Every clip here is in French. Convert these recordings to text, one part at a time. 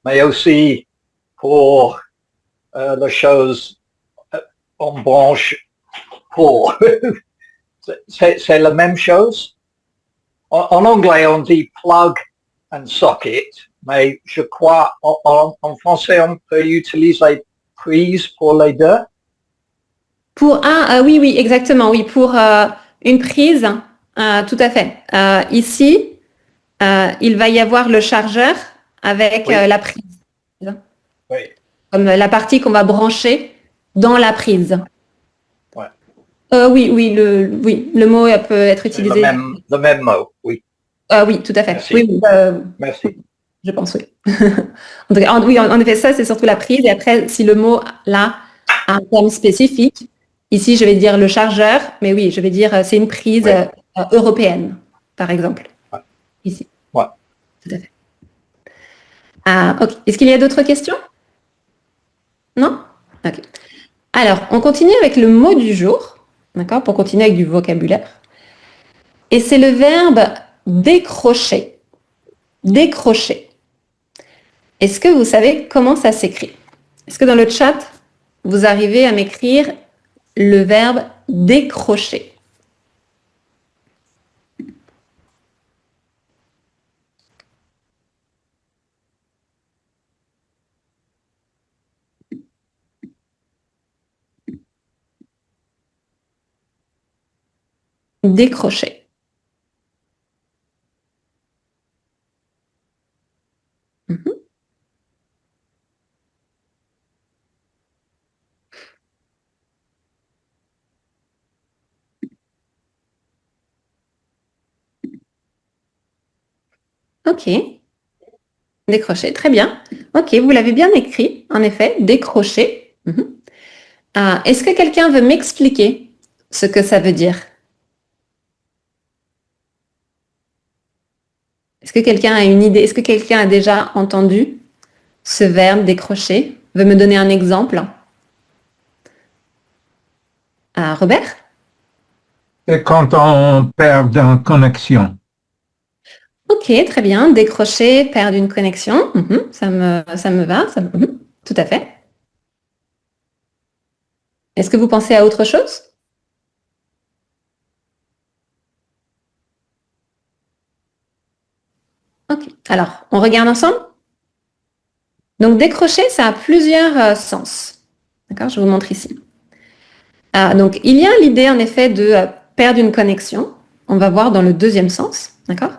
mais aussi pour les choses en branche pour. C'est la même chose. En anglais, on dit plug and socket, mais je crois en français, on peut utiliser prise pour les deux. Oui, oui, exactement, oui, pour une prise, tout à fait. Ici, il va y avoir le chargeur avec Oui, la prise, oui, comme la partie qu'on va brancher dans la prise. ouais. Oui, oui, le mot peut être C'est utilisé. le même mot, oui. Oui, tout à fait. Oui, Merci, oui, merci. je pense, oui. En tout cas, oui, en effet, ça, c'est surtout la prise. Et après, si le mot, là, a un terme spécifique, ici, je vais dire le chargeur, mais oui, je vais dire c'est une prise Oui, européenne, par exemple. ouais, Ici, ouais. tout à fait. Ok. Est-ce qu'il y a d'autres questions? Non? Ok. Alors, on continue avec le mot du jour, d'accord, pour continuer avec du vocabulaire. Et c'est le verbe décrocher. Décrocher. Est-ce que vous savez comment ça s'écrit? Est-ce que dans le chat, vous arrivez à m'écrire le verbe décrocher? Décrocher. Mhm. Ok. Décrocher. Très bien. Ok, vous l'avez bien écrit, en effet. Décrocher. Mhm. Est-ce que quelqu'un veut m'expliquer ce que ça veut dire? Est-ce que quelqu'un a une idée? Est-ce que quelqu'un a déjà entendu ce verbe décrocher? Veut me donner un exemple? Robert? C'est quand on perd une connexion. Ok, très bien. Décrocher, perdre une connexion. Mhm, ça me va. Tout à fait. Est-ce que vous pensez à autre chose? Ok. Alors, on regarde ensemble? Donc, décrocher, ça a plusieurs sens. D'accord? Je vous montre ici. Donc, il y a l'idée, en effet, de perdre une connexion. On va voir dans le deuxième sens. D'accord?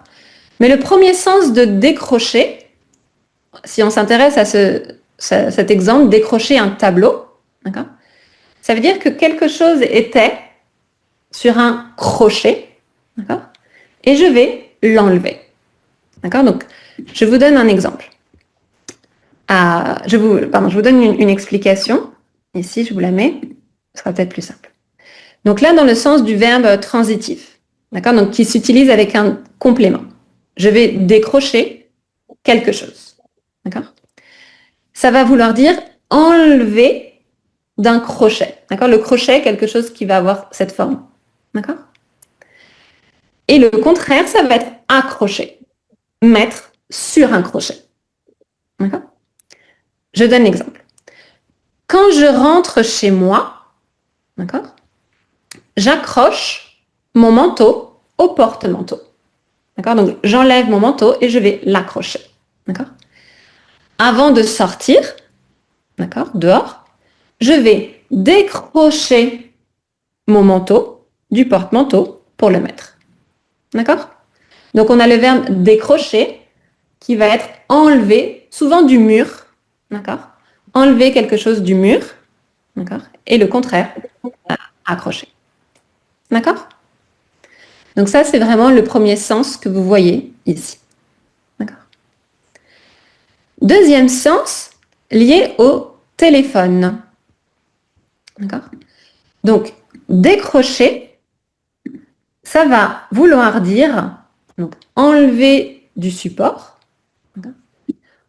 Mais le premier sens de décrocher, si on s'intéresse à cet exemple, décrocher un tableau, d'accord? Ça veut dire que quelque chose était sur un crochet, d'accord? Et je vais l'enlever, d'accord? Donc, je vous donne un exemple. Je vous donne une explication. Ici, je vous la mets. Ce sera peut-être plus simple. Donc là, dans le sens du verbe transitif, d'accord? Donc, qui s'utilise avec un complément. Je vais décrocher quelque chose, d'accord? Ça va vouloir dire enlever d'un crochet, d'accord? Le crochet, quelque chose qui va avoir cette forme, d'accord? Et le contraire, ça va être accrocher, mettre sur un crochet, d'accord? Je donne l'exemple. Quand je rentre chez moi, d'accord, j'accroche mon manteau au porte-manteau, d'accord? Donc, j'enlève mon manteau et je vais l'accrocher, d'accord? Avant de sortir, d'accord, dehors, je vais décrocher mon manteau du porte-manteau pour le mettre. D'accord? Donc, on a le verbe décrocher qui va être enlever, souvent du mur. D'accord? Enlever quelque chose du mur. D'accord? Et le contraire, accrocher. D'accord? Donc, ça, c'est vraiment le premier sens que vous voyez ici. D'accord? Deuxième sens, lié au téléphone. D'accord? Donc, décrocher, ça va vouloir dire donc, enlever du support.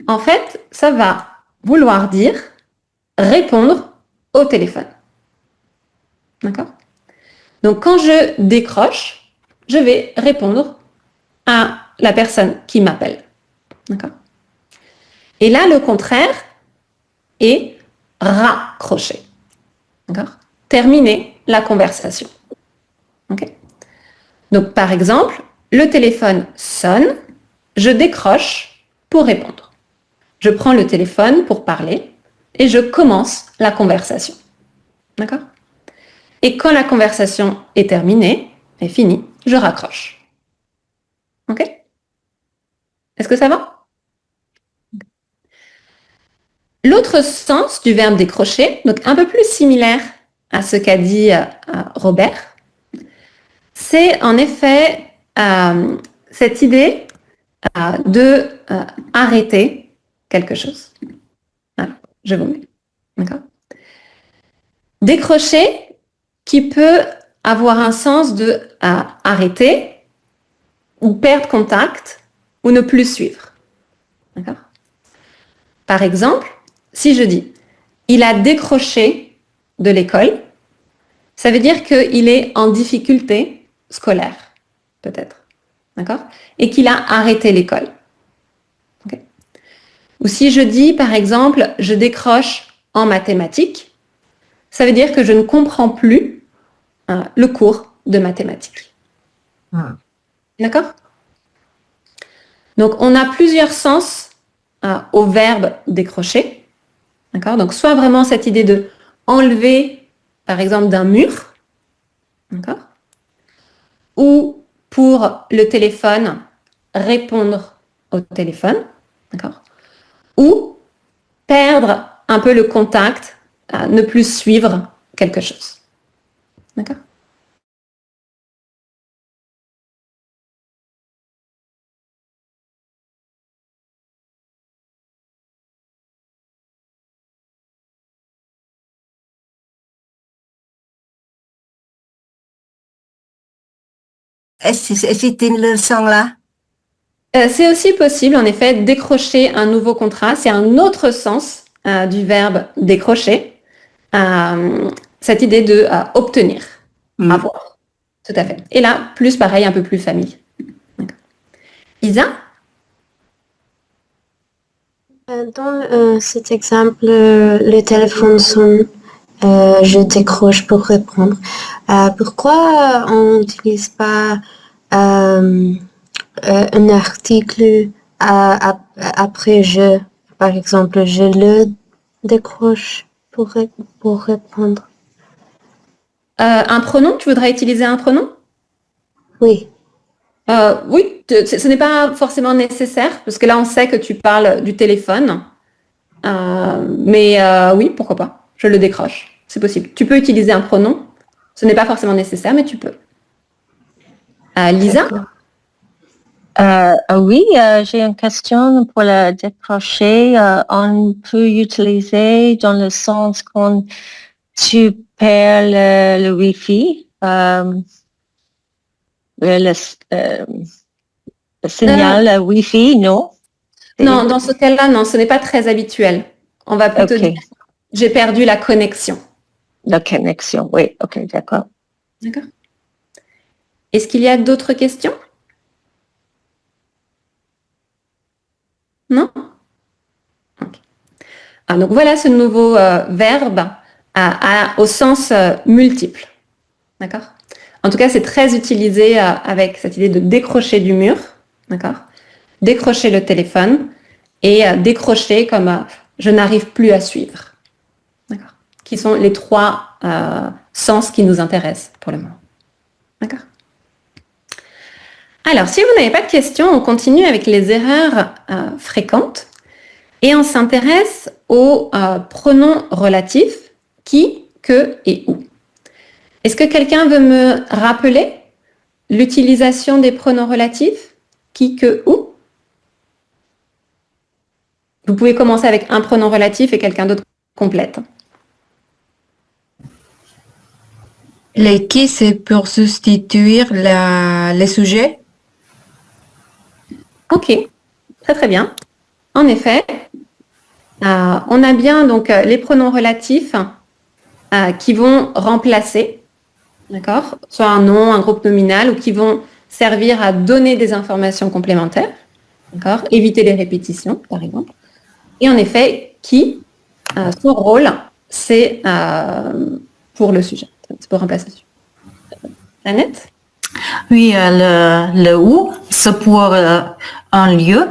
En fait, ça va vouloir dire répondre au téléphone. D'accord? Donc, quand je décroche, je vais répondre à la personne qui m'appelle. D'accord? Et là, le contraire est raccrocher. D'accord? Terminer la conversation. Ok? Donc, par exemple, le téléphone sonne, je décroche pour répondre. Je prends le téléphone pour parler et je commence la conversation. D'accord? Et quand la conversation est terminée, est finie, je raccroche. Ok? Est-ce que ça va? L'autre sens du verbe décrocher, donc un peu plus similaire à ce qu'a dit Robert, c'est en effet cette idée de arrêter quelque chose. Voilà, je vous mets. D'accord? Décrocher qui peut avoir un sens de arrêter ou perdre contact ou ne plus suivre. D'accord? Par exemple, si je dis « il a décroché de l'école », ça veut dire qu'il est en difficulté scolaire, peut-être. D'accord? Et qu'il a arrêté l'école. Okay? Ou si je dis, par exemple, « je décroche en mathématiques », ça veut dire que je ne comprends plus le cours de mathématiques. D'accord? Donc, on a plusieurs sens au verbe décrocher. D'accord? Donc, soit vraiment cette idée de enlever, par exemple, d'un mur. D'accord? Ou pour le téléphone, répondre au téléphone. D'accord? Ou perdre un peu le contact, ne plus suivre quelque chose. D'accord? C'était une leçon là. C'est aussi possible, en effet, décrocher un nouveau contrat. C'est un autre sens du verbe décrocher. Cette idée de obtenir, avoir. Tout à fait. Et là, plus pareil, un peu plus famille. Isa? Dans cet exemple, le téléphone sonne, je décroche pour répondre. Pourquoi on n'utilise pas un article après je, par exemple, je le décroche pour répondre? Un pronom? Tu voudrais utiliser un pronom? Oui. Oui, ce n'est pas forcément nécessaire, parce que là, on sait que tu parles du téléphone. Mais oui, pourquoi pas. Je le décroche. C'est possible. Tu peux utiliser un pronom. Ce n'est pas forcément nécessaire, mais tu peux. Lisa? Oui, j'ai une question pour le décrocher. On peut utiliser dans le sens quand tu perds le Wi-Fi, le signal Wi-Fi, non? Non, dans ce cas-là, non, ce n'est pas très habituel. On va plutôt dire j'ai perdu la connexion. La connexion, oui, ok, d'accord. D'accord. Est-ce qu'il y a d'autres questions? Non? Okay. Donc voilà ce nouveau verbe au sens multiple. D'accord? En tout cas, c'est très utilisé avec cette idée de décrocher du mur. D'accord? Décrocher le téléphone et décrocher comme je n'arrive plus à suivre. D'accord? Qui sont les trois sens qui nous intéressent pour le moment. D'accord? Alors, si vous n'avez pas de questions, on continue avec les erreurs fréquentes et on s'intéresse aux pronoms relatifs qui, que et où. Est-ce que quelqu'un veut me rappeler l'utilisation des pronoms relatifs qui, que, où? Vous pouvez commencer avec un pronom relatif et quelqu'un d'autre complète. Les qui, c'est pour substituer les sujets? Ok, très très bien. En effet, on a bien donc les pronoms relatifs qui vont remplacer, d'accord, soit un nom, un groupe nominal, ou qui vont servir à donner des informations complémentaires, d'accord, éviter les répétitions, par exemple. Et en effet, qui, son rôle, c'est pour le sujet. C'est pour remplacer le sujet. Annette? Oui, le où, c'est pour un lieu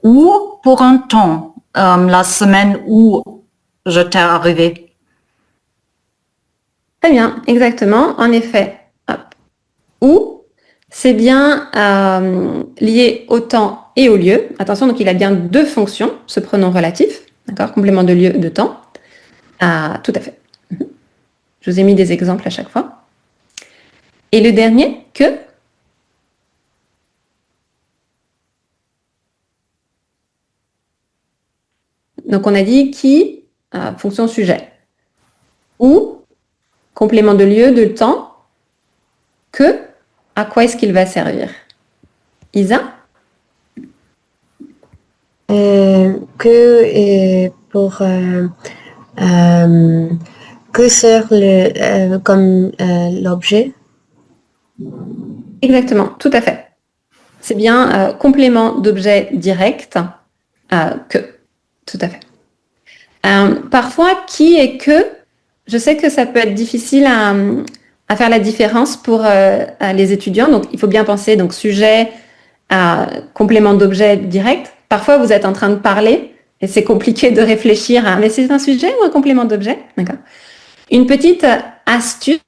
ou pour un temps, la semaine où je t'ai arrivé. Très bien, exactement. En effet, hop. Où, c'est bien lié au temps et au lieu. Attention, donc il a bien deux fonctions, ce pronom relatif, d'accord, complément de lieu, de temps. Tout à fait. Je vous ai mis des exemples à chaque fois. Et le dernier, que. Donc on a dit qui, fonction sujet. Où, complément de lieu, de temps. Que, à quoi est-ce qu'il va servir? Isa? Que pour que sert comme l'objet? Exactement, tout à fait. C'est bien complément d'objet direct que. Tout à fait. Parfois, qui et que, je sais que ça peut être difficile à faire la différence pour les étudiants. Donc, il faut bien penser, donc, sujet, complément d'objet direct. Parfois, vous êtes en train de parler et c'est compliqué de réfléchir à, mais c'est un sujet ou un complément d'objet? D'accord. Une petite astuce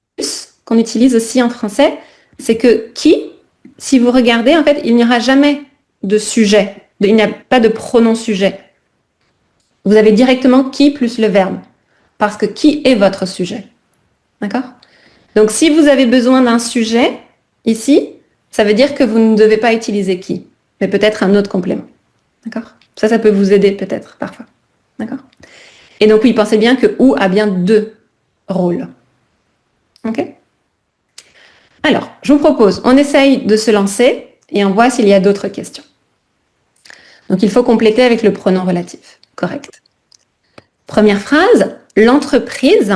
qu'on utilise aussi en français, c'est que qui, si vous regardez, en fait, il n'y aura jamais de sujet. Il n'y a pas de pronom sujet. Vous avez directement qui plus le verbe. Parce que qui est votre sujet. D'accord? Donc, si vous avez besoin d'un sujet, ici, ça veut dire que vous ne devez pas utiliser qui, mais peut-être un autre complément. D'accord? Ça peut vous aider peut-être parfois. D'accord? Et donc, oui, pensez bien que ou a bien deux rôles. OK? Alors, je vous propose, on essaye de se lancer et on voit s'il y a d'autres questions. Donc, il faut compléter avec le pronom relatif. Correct. Première phrase, l'entreprise,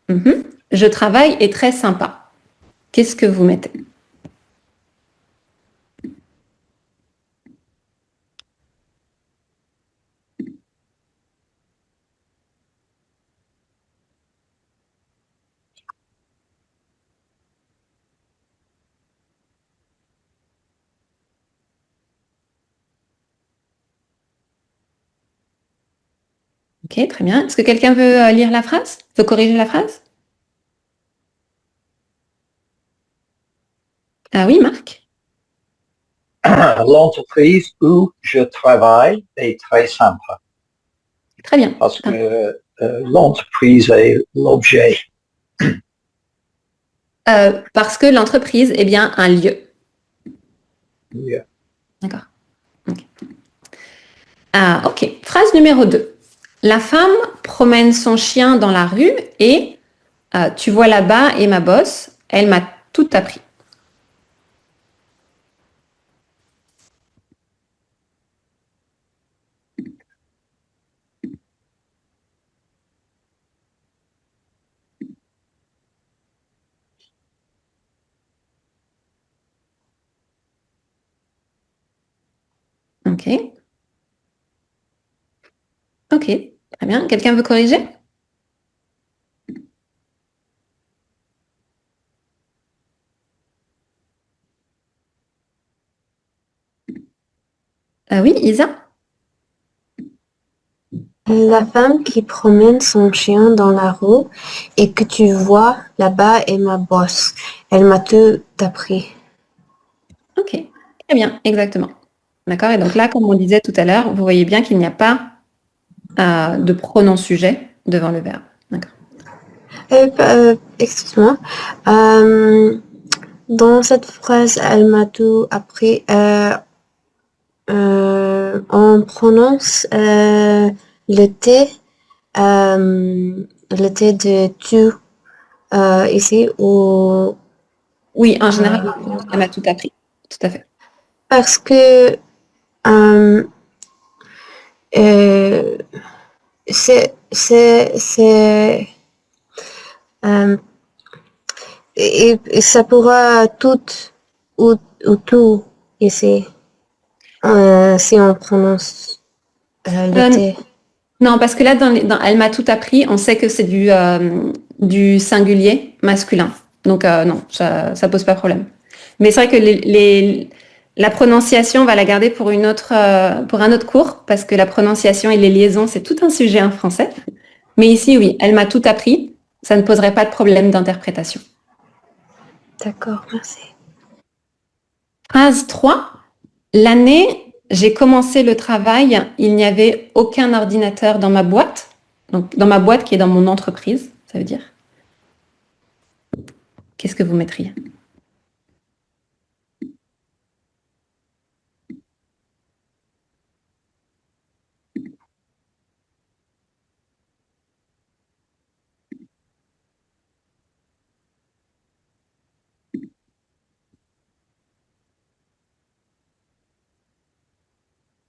je travaille est très sympa. Qu'est-ce que vous mettez? Ok, très bien. Est-ce que quelqu'un veut lire la phrase? Veut corriger la phrase? Ah oui, Marc? L'entreprise où je travaille est très sympa. Très bien. Parce que l'entreprise est l'objet. Parce que l'entreprise est bien un lieu. Yeah. D'accord. Ok. Ok. Phrase numéro 2. La femme promène son chien dans la rue et tu vois là-bas et ma bosse, elle m'a tout appris. Ok. Ok. Très bien. Quelqu'un veut corriger? Oui, Isa? La femme qui promène son chien dans la rue et que tu vois là-bas est ma bosse. Elle m'a tout appris. Ok, très bien, exactement. D'accord. Et donc là, comme on disait tout à l'heure, vous voyez bien qu'il n'y a pas de pronom sujet devant le verbe. D'accord. Excuse-moi. Dans cette phrase, elle m'a tout appris. On prononce le T de tu ici ou Oui, en général, elle m'a tout appris. Tout à fait. parce que c'est et ça pourra tout ou tout ici si on prononce. l'été. Non, parce que là, elle m'a tout appris, on sait que c'est du singulier masculin. Donc, non, ça pose pas problème. Mais c'est vrai que la prononciation, on va la garder pour pour un autre cours, parce que la prononciation et les liaisons, c'est tout un sujet en français. Mais ici, oui, elle m'a tout appris. Ça ne poserait pas de problème d'interprétation. D'accord, merci. Phrase 3. L'année, j'ai commencé le travail, il n'y avait aucun ordinateur dans ma boîte. Donc, dans ma boîte qui est dans mon entreprise, ça veut dire. Qu'est-ce que vous mettriez?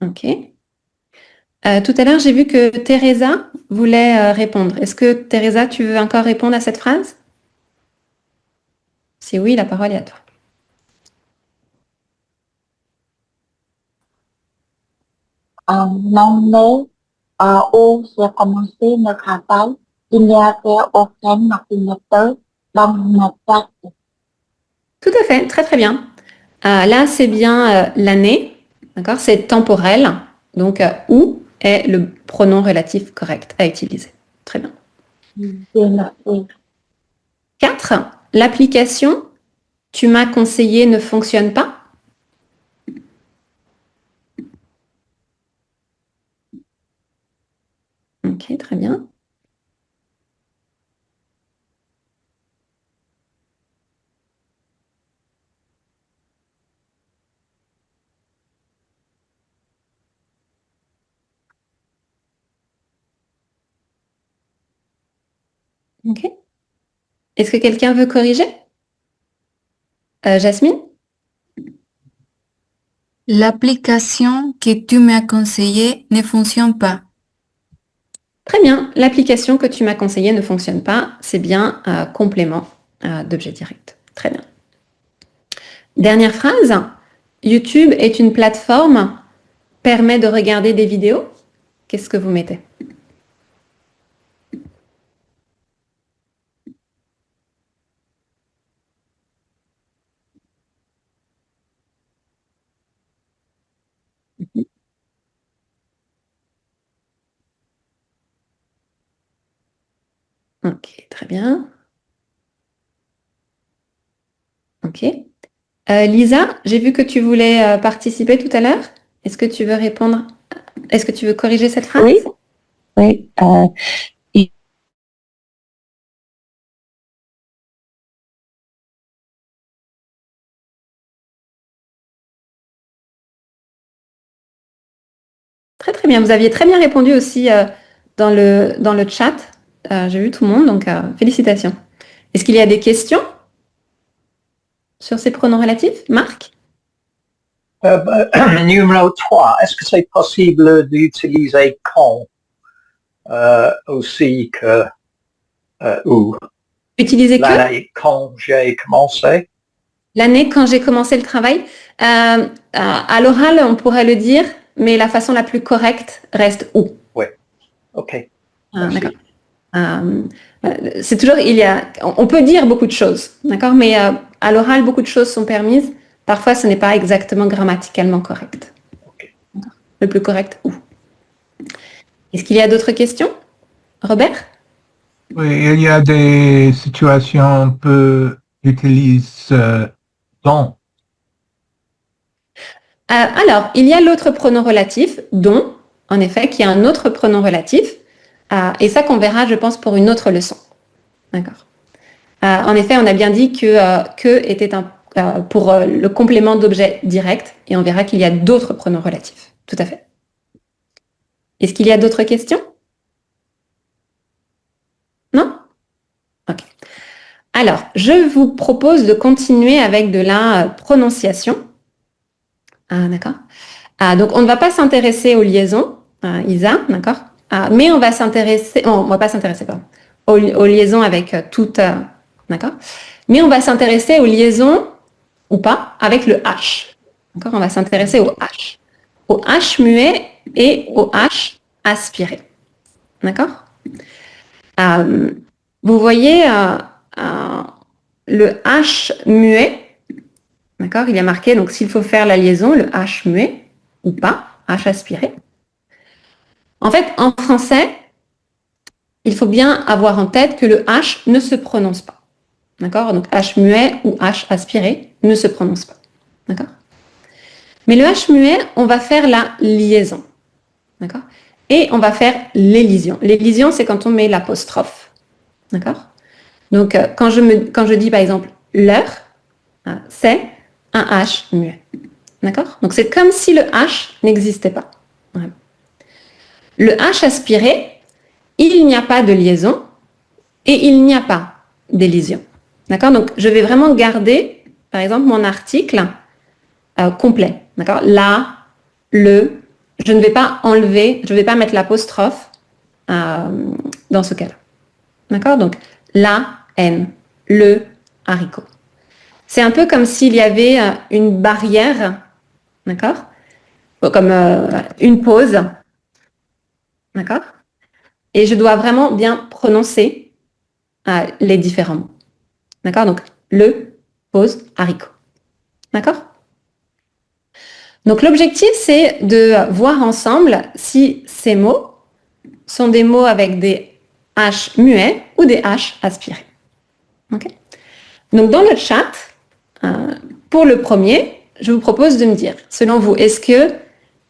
Ok. Tout à l'heure, j'ai vu que Teresa voulait répondre. Est-ce que Teresa, tu veux encore répondre à cette phrase? Si oui, la parole est à toi. L'année où j'ai commencé le travail, il n'y avait aucun ordinateur dans ma boîte. Tout à fait, très très bien. Là, c'est bien l'année, d'accord? C'est temporel. Donc, où est le pronom relatif correct à utiliser? Très bien. J'ai noté. 4. L'application tu m'as conseillé ne fonctionne pas? Ok, très bien. Ok. Est-ce que quelqu'un veut corriger? Jasmine? L'application que tu m'as conseillée ne fonctionne pas. Très bien. L'application que tu m'as conseillée ne fonctionne pas. C'est bien complément d'objet direct. Très bien. Dernière phrase. YouTube est une plateforme permet de regarder des vidéos. Qu'est-ce que vous mettez? Ok, très bien. Ok. Lisa, j'ai vu que tu voulais participer tout à l'heure. Est-ce que tu veux répondre? Est-ce que tu veux corriger cette phrase? Oui. Oui. Très très bien. Vous aviez très bien répondu aussi dans le chat. J'ai vu tout le monde, donc félicitations. Est-ce qu'il y a des questions sur ces pronoms relatifs? Marc? Numéro 3, est-ce que c'est possible d'utiliser quand aussi que où? Utiliser que L'année quand j'ai commencé? l'année quand j'ai commencé le travail. À l'oral, on pourrait le dire, mais la façon la plus correcte reste où. Ok. D'accord. C'est toujours, on peut dire beaucoup de choses, d'accord, mais à l'oral, beaucoup de choses sont permises. Parfois, ce n'est pas exactement grammaticalement correct. Ok. Le plus correct, où? Est-ce qu'il y a d'autres questions? Robert? Oui, il y a des situations où on peut utiliser dont. Alors, il y a l'autre pronom relatif, dont, en effet, qui est un autre pronom relatif, et ça qu'on verra, je pense, pour une autre leçon. D'accord. En effet, on a bien dit que était pour le complément d'objet direct, et on verra qu'il y a d'autres pronoms relatifs. Tout à fait. Est-ce qu'il y a d'autres questions? Non? Ok. Alors, je vous propose de continuer avec de la prononciation. D'accord. Donc, on ne va pas s'intéresser aux liaisons, Isa, d'accord, mais on va s'intéresser, on va pas s'intéresser, pardon, aux liaisons avec toutes, d'accord, mais on va s'intéresser aux liaisons ou pas avec le H, d'accord, on va s'intéresser au H. au H muet et au H aspiré. D'accord? Vous voyez le H muet, d'accord? Il y a marqué, donc s'il faut faire la liaison, le H muet ou pas, H aspiré. En fait, en français, il faut bien avoir en tête que le H ne se prononce pas. D'accord? Donc H muet ou H aspiré ne se prononce pas. D'accord? Mais le H muet, on va faire la liaison. D'accord? Et on va faire l'élision. L'élision, c'est quand on met l'apostrophe. D'accord? Donc, quand je dis par exemple l'heure, c'est un H muet. D'accord? Donc, c'est comme si le H n'existait pas. Voilà. Le H aspiré, il n'y a pas de liaison et il n'y a pas d'élision. D'accord? Donc, je vais vraiment garder, par exemple, mon article complet. D'accord? La, le, je ne vais pas enlever, je ne vais pas mettre l'apostrophe dans ce cas-là. D'accord? Donc, la, haine, le, haricot. C'est un peu comme s'il y avait une barrière, d'accord? Comme une pause, d'accord? Et je dois vraiment bien prononcer les différents mots. D'accord? Donc, le, pause, haricot. D'accord? Donc, l'objectif, c'est de voir ensemble si ces mots sont des mots avec des H muets ou des H aspirés. Ok? Donc, dans le chat, pour le premier, je vous propose de me dire, selon vous, est-ce que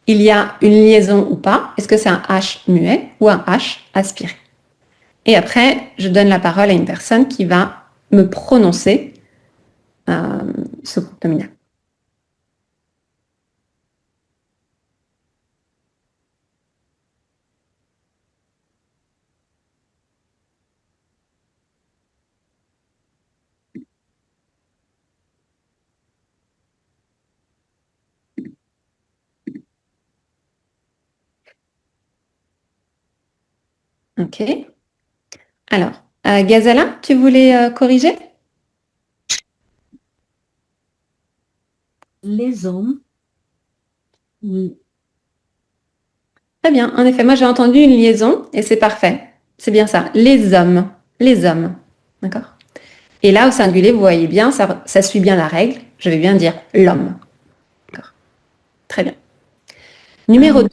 il y a une liaison ou pas? Est-ce que c'est un H muet ou un H aspiré? Et après, je donne la parole à une personne qui va me prononcer ce groupe nominal. Ok. Alors, Gazala, tu voulais corriger? Les hommes. Très bien. En effet, moi j'ai entendu une liaison et c'est parfait. C'est bien ça. Les hommes. Les hommes. D'accord? Et là, au singulier, vous voyez bien, ça suit bien la règle. Je vais bien dire l'homme. D'accord? Très bien. Numéro 2.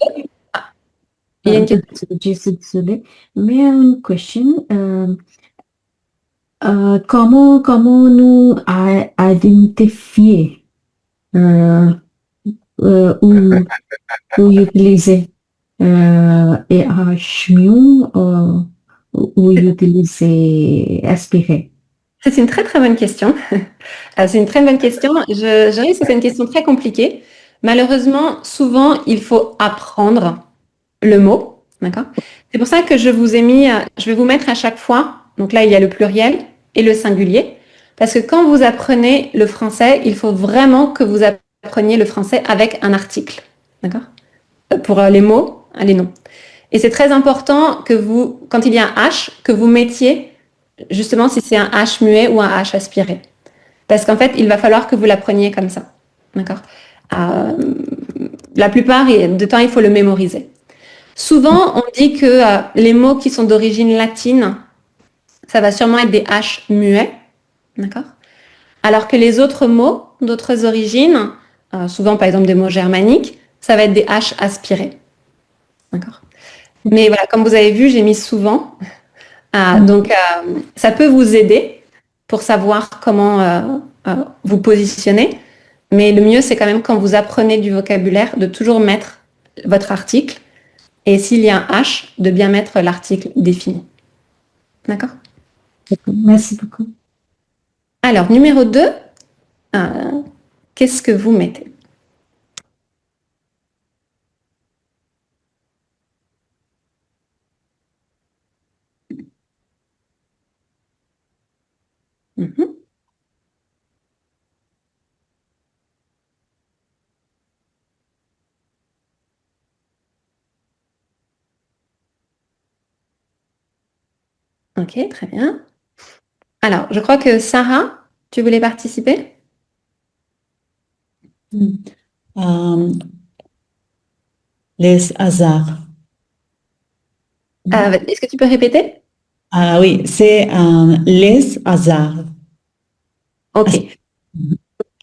Il y a une question. Je suis désolée, mais une question. Comment nous identifier ou utiliser EH ou utiliser aspirer? C'est une très très bonne question. C'est une très bonne question. Je réalise que c'est une question très compliquée. Malheureusement, souvent, il faut apprendre le mot. D'accord? C'est pour ça que je vous ai mis, je vais vous mettre à chaque fois, donc là, il y a le pluriel et le singulier. Parce que quand vous apprenez le français, il faut vraiment que vous appreniez le français avec un article. D'accord? Pour les mots, les noms. Et c'est très important que vous, quand il y a un H, que vous mettiez justement si c'est un H muet ou un H aspiré. Parce qu'en fait, il va falloir que vous l'appreniez comme ça. D'accord? La plupart du temps, il faut le mémoriser. Souvent, on dit que les mots qui sont d'origine latine, ça va sûrement être des H muets. D'accord? Alors que les autres mots d'autres origines, souvent par exemple des mots germaniques, ça va être des H aspirés. D'accord? Mais voilà, comme vous avez vu, j'ai mis souvent. Donc, ça peut vous aider pour savoir comment vous positionner. Mais le mieux, c'est quand même quand vous apprenez du vocabulaire, de toujours mettre votre article. Et s'il y a un H, de bien mettre l'article défini. D'accord? Merci beaucoup. Alors, numéro 2, qu'est-ce que vous mettez? Mhm. Ok, très bien. Alors, je crois que Sarah, tu voulais participer? Les hasards. Est-ce que tu peux répéter? Ah oui, c'est les hasards. Ok.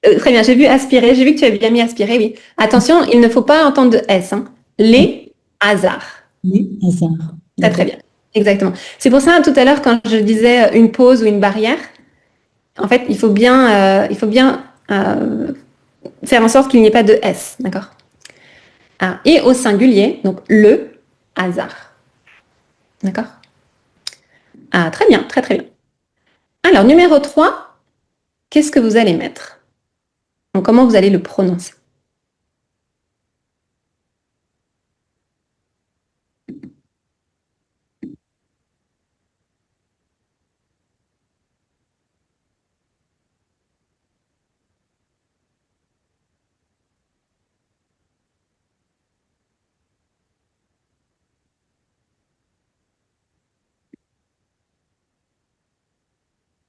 Très bien, j'ai vu aspirer, j'ai vu que tu avais bien mis aspirer, oui. Attention, il ne faut pas entendre de S, hein. Les hasards. Les hasards. Très, très bien. Exactement. C'est pour ça, tout à l'heure, quand je disais une pause ou une barrière, en fait, il faut bien faire en sorte qu'il n'y ait pas de S, d'accord? Ah, et au singulier, donc le hasard. D'accord? Ah, très bien, très, très bien. Alors, numéro 3, qu'est-ce que vous allez mettre? Donc, comment vous allez le prononcer?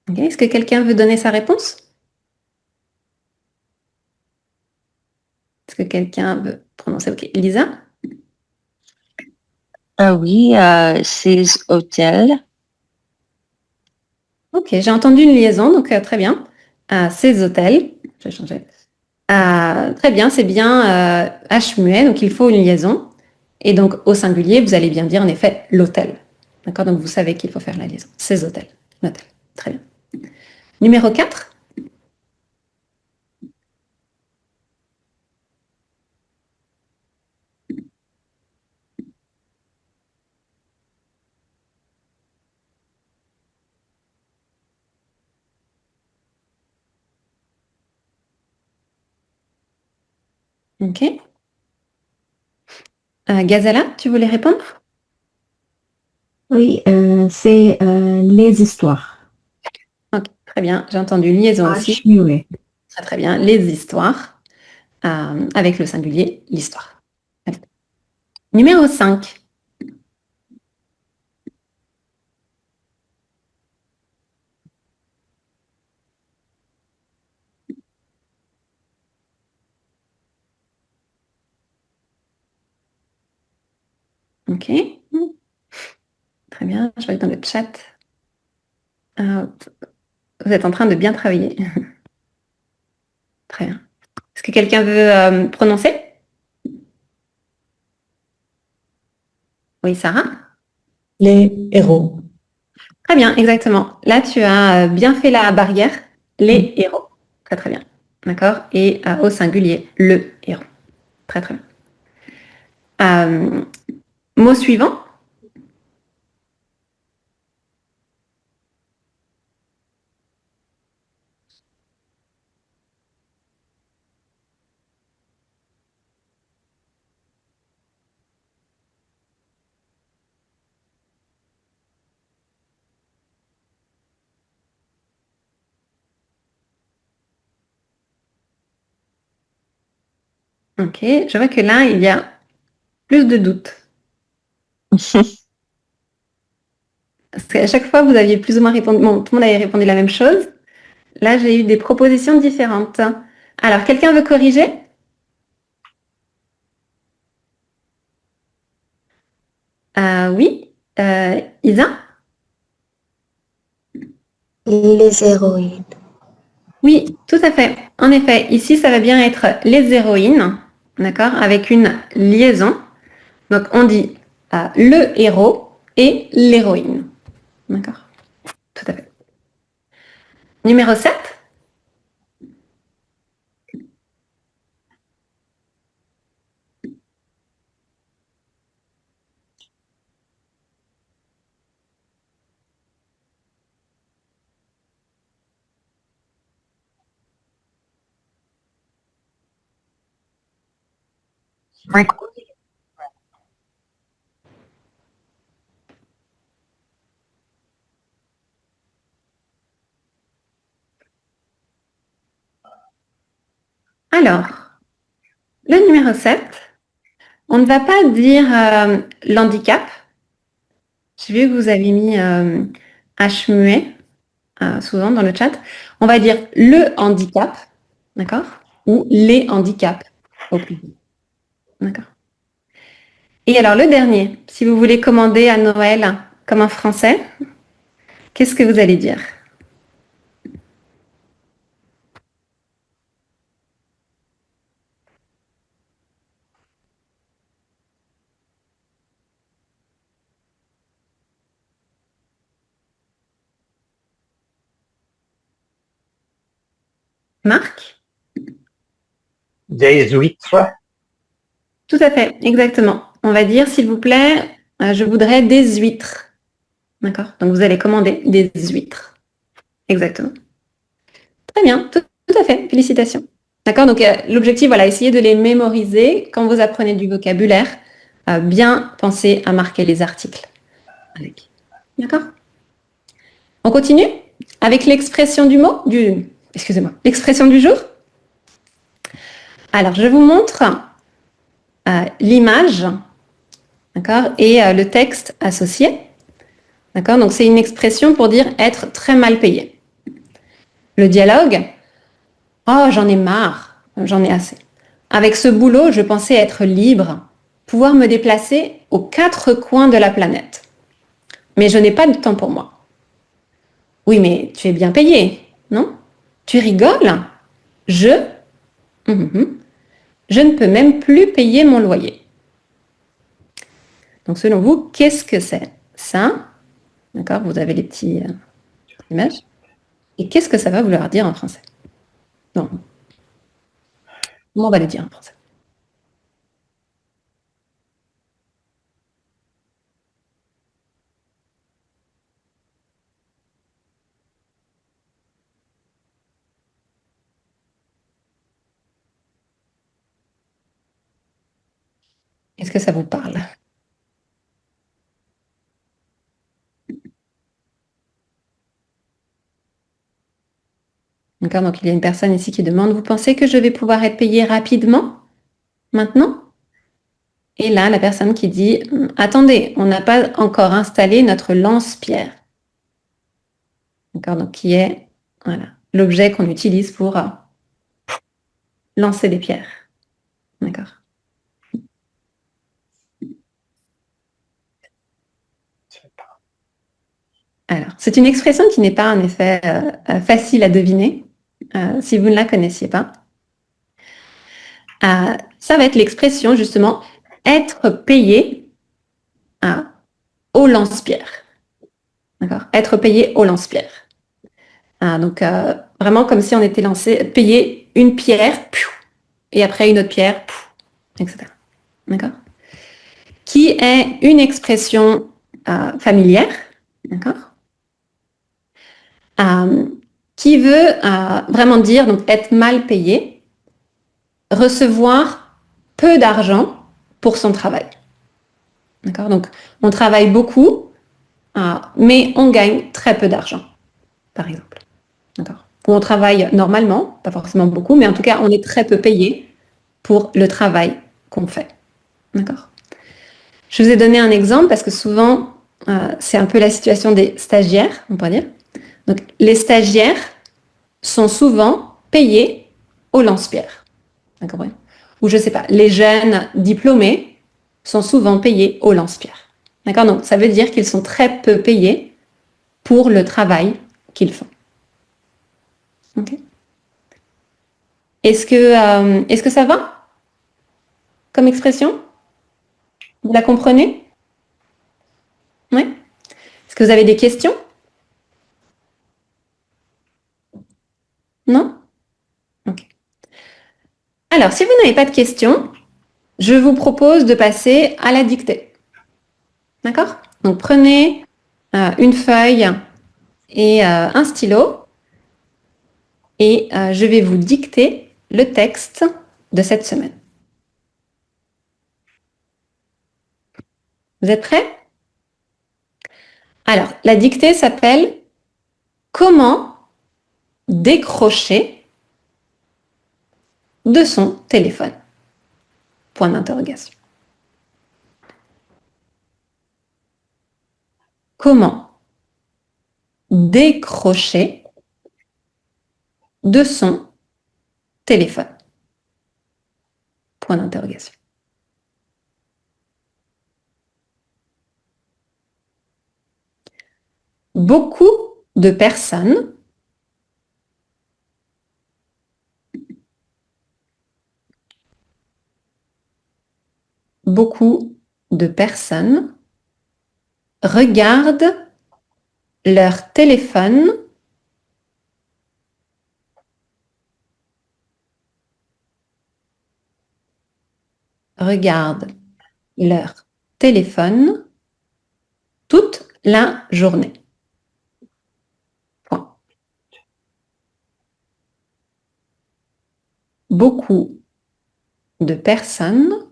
Ok, est-ce que quelqu'un veut donner sa réponse? Est-ce que quelqu'un veut prononcer? Ok, Lisa? Ah oui, ces hôtels. Ok, j'ai entendu une liaison, donc très bien. Ces hôtels, je vais changer. Très bien, c'est bien H muet, donc il faut une liaison. Et donc au singulier, vous allez bien dire en effet l'hôtel. D'accord? Donc vous savez qu'il faut faire la liaison. Ces hôtels. L'hôtel. Très bien. Numéro 4. Ok. Gazala, tu voulais répondre? Oui, c'est les histoires. Ok, très bien. J'ai entendu liaison aussi. H muet. Très très bien. Les histoires. Avec le singulier, l'histoire. Allez. Numéro 5. Ok. Très bien. Je vais dans le chat. Vous êtes en train de bien travailler. Très bien. Est-ce que quelqu'un veut prononcer? Oui, Sarah? Les héros. Très bien, exactement. Là, tu as bien fait la barrière. Les héros. Très, très bien. D'accord? Et au singulier, le héros. Très, très bien. Mot suivant. Ok, je vois que là, il y a plus de doutes. Parce qu'à chaque fois, vous aviez plus ou moins répondu, bon, tout le monde avait répondu la même chose. Là, j'ai eu des propositions différentes. Alors, quelqu'un veut corriger? Oui. Isa? Les héroïnes. Oui, tout à fait. En effet, ici, ça va bien être les héroïnes, d'accord, avec une liaison. Donc, on dit le héros et l'héroïne. D'accord? Tout à fait. Numéro 7. Alors, le numéro 7, on ne va pas dire l'handicap. J'ai vu que vous avez mis H muet souvent dans le chat. On va dire le handicap, d'accord? Ou les handicaps au plus. D'accord? Et alors le dernier, si vous voulez commander à Noël comme un Français, qu'est-ce que vous allez dire? Marc? Des huîtres. Tout à fait, exactement. On va dire, s'il vous plaît, je voudrais des huîtres. D'accord? Donc vous allez commander des huîtres. Exactement. Très bien, tout à fait. Félicitations. D'accord? Donc l'objectif, voilà, essayez de les mémoriser. Quand vous apprenez du vocabulaire, bien penser à marquer les articles. Avec. D'accord? On continue avec l'expression du mot, excusez-moi, l'expression du jour. Alors, je vous montre l'image, d'accord, et le texte associé. D'accord? Donc, c'est une expression pour dire être très mal payé. Le dialogue, oh, j'en ai marre, j'en ai assez. Avec ce boulot, je pensais être libre, pouvoir me déplacer aux 4 coins de la planète. Mais je n'ai pas de temps pour moi. Oui, mais tu es bien payé, non? Tu rigoles? Je ne peux même plus payer mon loyer. Donc, selon vous, qu'est-ce que c'est? Ça, d'accord, vous avez les petites images. Et qu'est-ce que ça va vouloir dire en français? Non. Comment on va le dire en français? Est-ce que ça vous parle? D'accord, donc il y a une personne ici qui demande, vous pensez que je vais pouvoir être payé rapidement maintenant? Et là, la personne qui dit, attendez, on n'a pas encore installé notre lance-pierre. D'accord, donc qui est voilà, l'objet qu'on utilise pour lancer des pierres. D'accord. Alors, c'est une expression qui n'est pas en effet facile à deviner, si vous ne la connaissiez pas. Ça va être l'expression justement être payé au lance-pierre. D'accord? Être payé au lance-pierre. Donc vraiment comme si on était payé une pierre, et après une autre pierre, etc. D'accord? Qui est une expression familière, d'accord? Qui veut vraiment dire donc être mal payé, recevoir peu d'argent pour son travail. D'accord? Donc on travaille beaucoup, mais on gagne très peu d'argent, par exemple. D'accord? Ou on travaille normalement, pas forcément beaucoup, mais en tout cas on est très peu payé pour le travail qu'on fait. D'accord? Je vous ai donné un exemple parce que souvent c'est un peu la situation des stagiaires, on pourrait dire. Donc les stagiaires sont souvent payés au lance-pierre. D'accord? Ou je sais pas, les jeunes diplômés sont souvent payés au lance-pierre. D'accord? Donc ça veut dire qu'ils sont très peu payés pour le travail qu'ils font. Okay. Est-ce que ça va comme expression? Vous la comprenez? Oui? Est-ce que vous avez des questions? Non? Ok. Alors, si vous n'avez pas de questions, je vous propose de passer à la dictée. D'accord? Donc, prenez une feuille et un stylo et je vais vous dicter le texte de cette semaine. Vous êtes prêts? Alors, la dictée s'appelle « Comment décrocher de son téléphone ?» Point d'interrogation. Comment décrocher de son téléphone? Point d'interrogation. beaucoup de personnes regardent leur téléphone toute la journée. Point. Beaucoup de personnes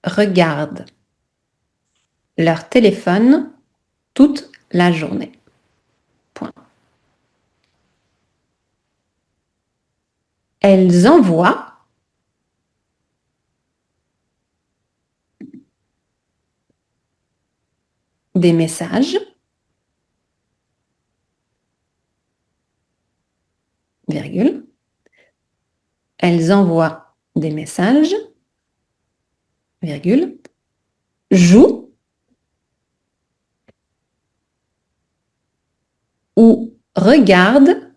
regardent leur téléphone toute la journée. Point. Elles envoient des messages, virgule. Elles envoient des messages, virgule, jouent ou regardent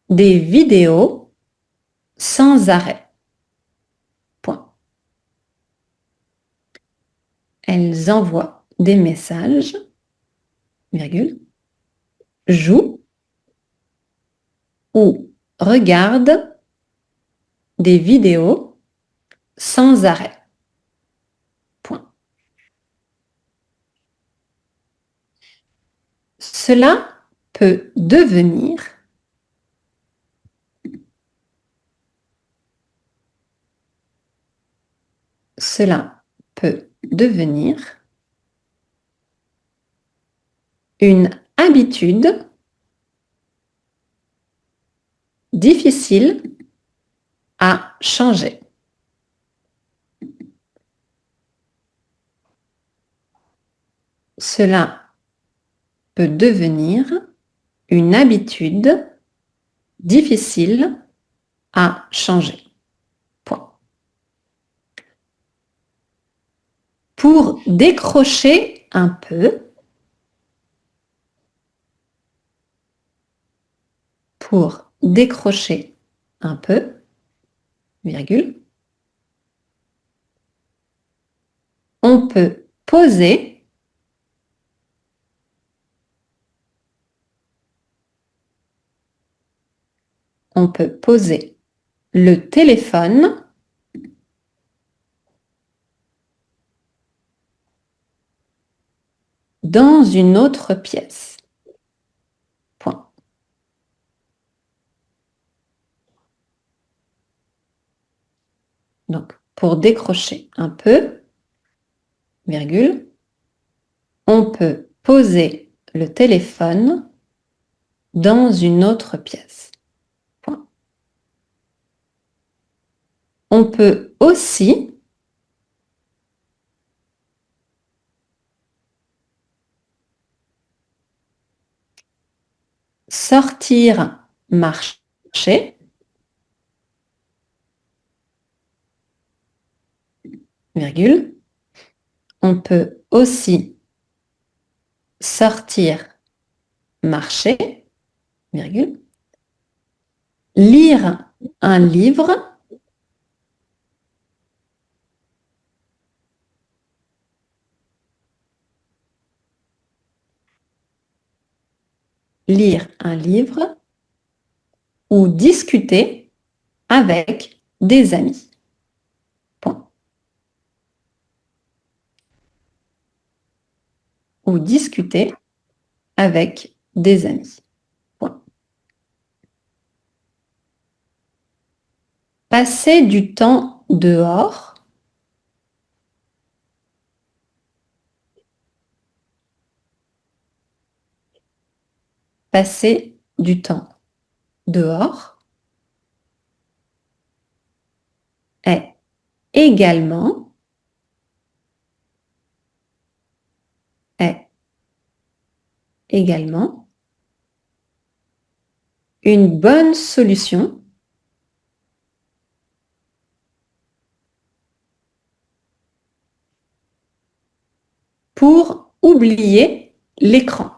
des vidéos sans arrêt. Point. Elles envoient des messages, virgule, jouent ou regardent des vidéos sans arrêt. Point. Cela peut devenir une habitude difficile à changer. Cela peut devenir une habitude difficile à changer. Point. Pour décrocher un peu, virgule, on peut poser le téléphone dans une autre pièce. Point. Donc, pour décrocher un peu, virgule, on peut poser le téléphone dans une autre pièce. Point. On peut aussi sortir marcher, virgule. On peut aussi sortir marcher, virgule. Lire un livre, ou discuter avec des amis. Point. Ou discuter avec des amis. Point. Passer du temps dehors, passer du temps dehors est également une bonne solution pour oublier l'écran.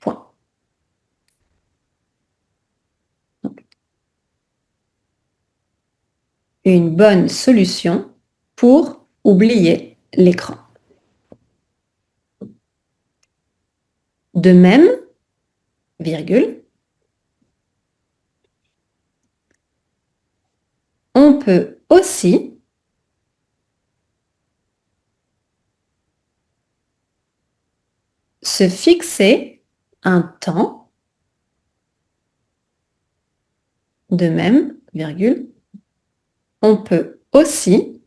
Point. Donc, une bonne solution pour oublier l'écran. De même, virgule, on peut aussi se fixer un temps, de même, virgule, on peut aussi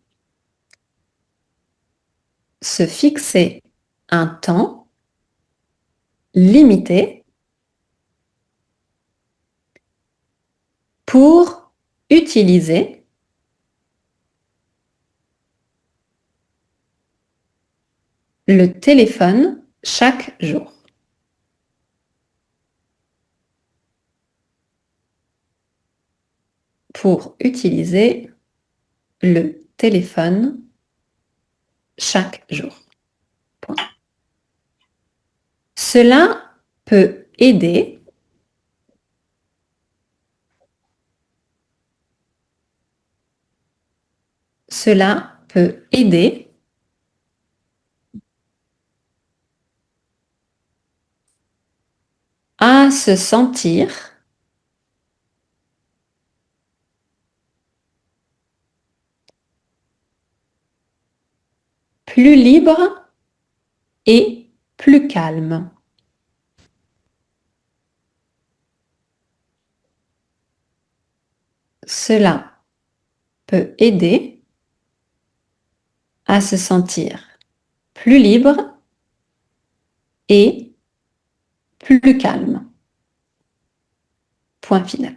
se fixer un temps limité pour utiliser le téléphone chaque jour. Pour utiliser le téléphone chaque jour. Point. Cela peut aider à se sentir plus libre et plus calme. Cela peut aider à se sentir plus libre et plus calme. Point final.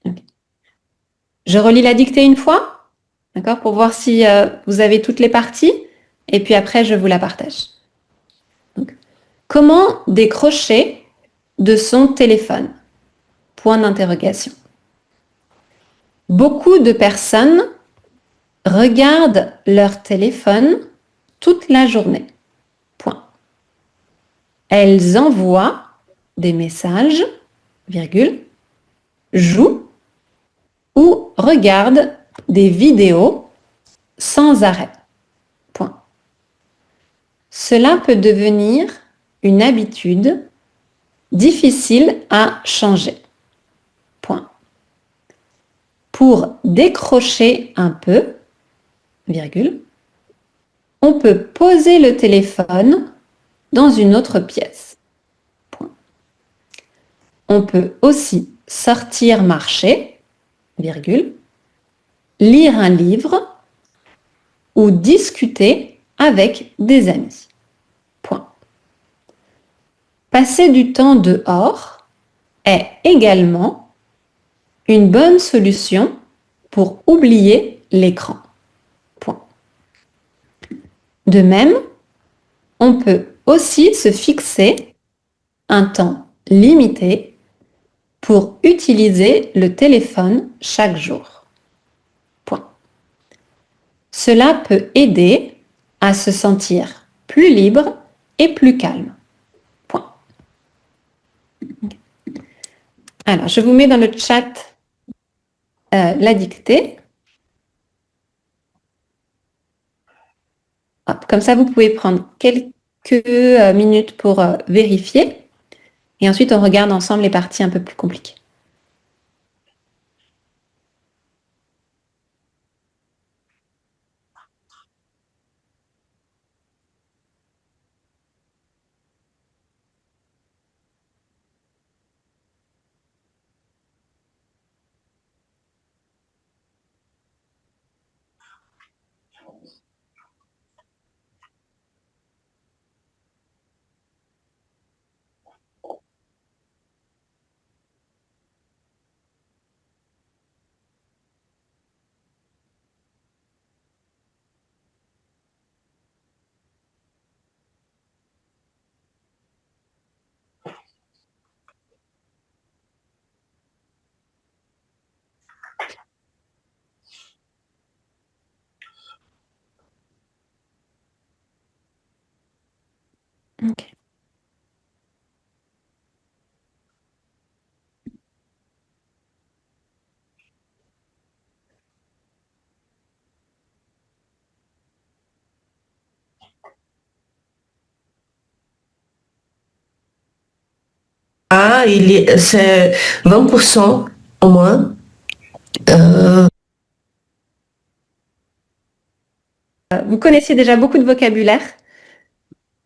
Okay. Je relis la dictée une fois, d'accord, pour voir si vous avez toutes les parties, et puis après je vous la partage. Donc, comment décrocher de son téléphone? Point d'interrogation. Beaucoup de personnes regardent leur téléphone toute la journée. Point. Elles envoient des messages, virgule, jouent ou regardent des vidéos sans arrêt. Point. Cela peut devenir une habitude difficile à changer. Point. Pour décrocher un peu, virgule, on peut poser le téléphone dans une autre pièce. Point. On peut aussi sortir marcher, virgule, lire un livre ou discuter avec des amis. Point. Passer du temps dehors est également une bonne solution pour oublier l'écran. Point. De même, on peut aussi se fixer un temps limité pour utiliser le téléphone chaque jour. Point. Cela peut aider à se sentir plus libre et plus calme. Point. Alors, je vous mets dans le chat la dictée. Hop, comme ça, vous pouvez prendre quelques minutes pour vérifier. Et ensuite, on regarde ensemble les parties un peu plus compliquées. Ok. Ah, c'est 20% au moins. Vous connaissez déjà beaucoup de vocabulaire.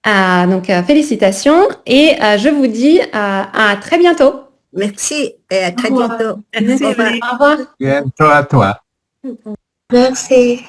Donc, félicitations et je vous dis à très bientôt. Merci et à très Au revoir. bientôt. Merci. Au revoir. Au revoir. Bientôt à toi. Merci.